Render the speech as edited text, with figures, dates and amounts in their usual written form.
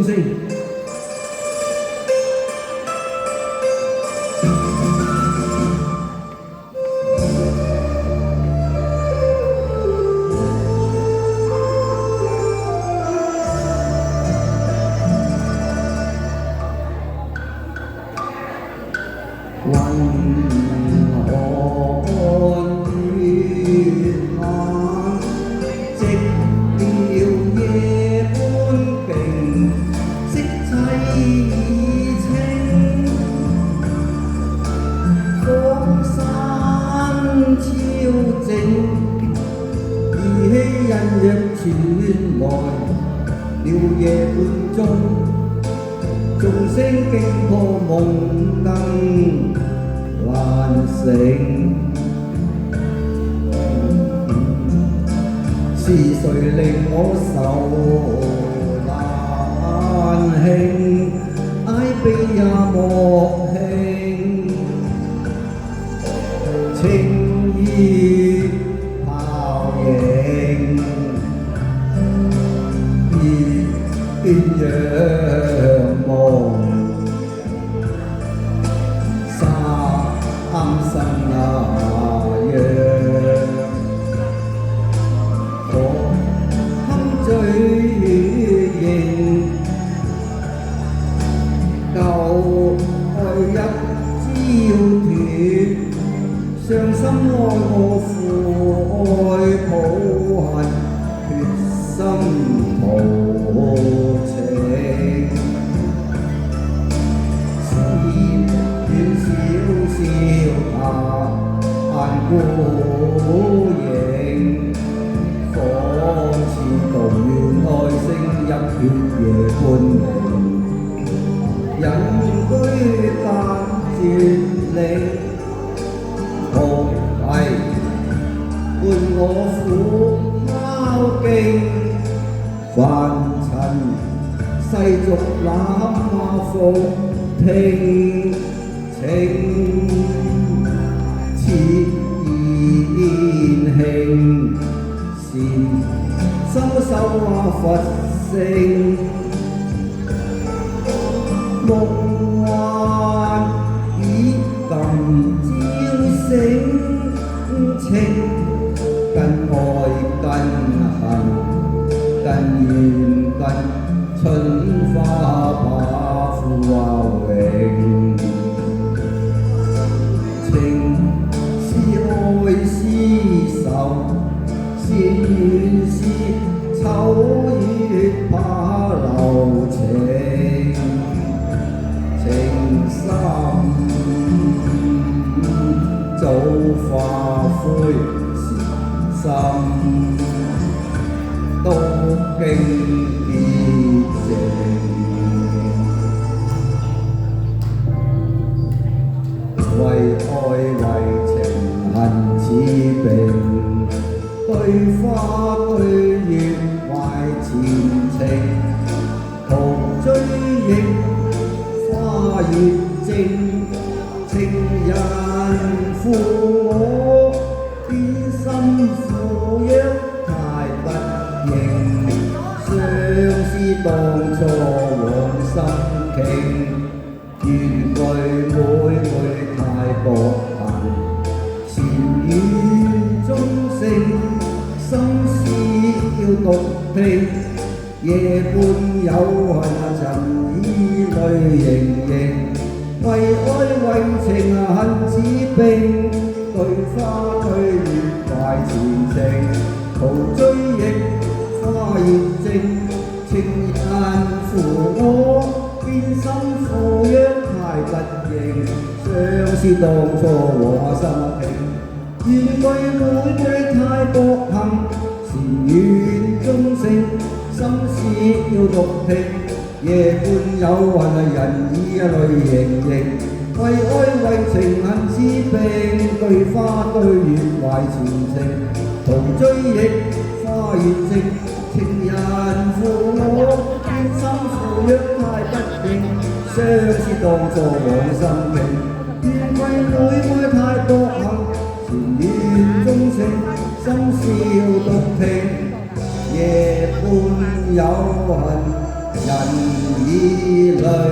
鐘聲。雲寒月晚，寂寥夜半平，色凄清。江山超靜，兒戲隱約傳來，了夜半鐘。鐘聲驚破夢燈闌醒，是誰令我愁難興？哀悲也莫興，情意泡影，鴛鴦夢。三生那樣，可堪追認，舊愛一朝斷，傷心愛我負愛抱恨，決心圖情。笑談孤影，仿似動願愛聲一血夜半明。人居間絕嶺，紅泥伴我苦拋徑。凡塵世俗濫話奉聽，情似燕興，善收收佛性。夢幻已今朝醒，情更愛更恨，更怨更春花把枯華榮。情是愛是愁，是怨是愁，越怕留情。情深早化灰，是心都經潔淨。為愛為情恨似病，對花對月懷前程。途追憶花月正，情人負我偏心負約太不認。相思當初往心傾，緣句每句太薄行，禪語中聲，心事要獨聽。夜半有恨塵衣淚盈盈，為愛為情恨似冰，對花對月懷前程。途追憶花葉正，情人負我偏心負約太不認。相思當初和心平，緣句每句太薄行，禪語中聲，心事要獨聽。夜半有恨人已淚盈盈，為愛為情恨似病，對花對月懷前程。途追憶花月正，情人負我偏心負約太不認。相思當初往心平，緣句每句太薄行，禪語中聲，心事要獨聽。夜半有恨人以淚。